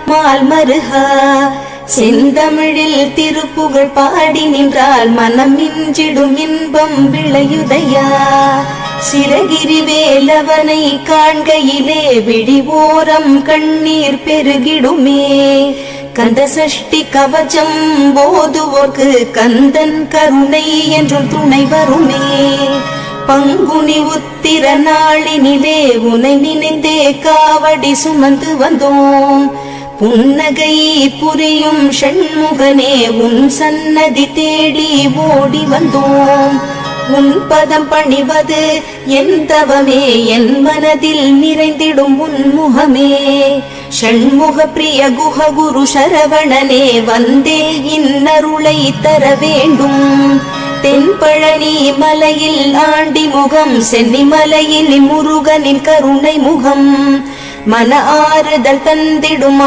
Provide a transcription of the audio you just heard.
Mall மருகா செந்தமிழில் திருப்புகழ் பாடி நின்றால் மனம் மிஞ்சிடும் இன்பம் விளையுதையா. சிறகிரி வேலவனை காண்கையிலே விழிவோரம் கண்ணீர் பெருகிடுமே. கந்த சஷ்டி கவச்சம் போதுவோர்க்கு கந்தன் கருணை என்றும் துணை வருமே. பங்குனி உத்திர நாளினிலே உனை நினைந்தே காவடி சுமந்து வந்தோம். புன்னகை புரியும் ஷண்முகனே உன் சன்னதி தேடி ஓடி வந்தோம். உன் பதம் பணிவது என் தவமே, என் மனதில் நிறைந்திடும் உன் முகமே. ஷண்முக பிரிய குஹ குரு சரவணனே வந்தே இன்னருளை தர வேண்டும். தென்பழனி மலையில் ஆண்டி முகம், சென்னி மலையில் முருகனின் கருணை முகம், மன ஆறுதல் தந்திடும்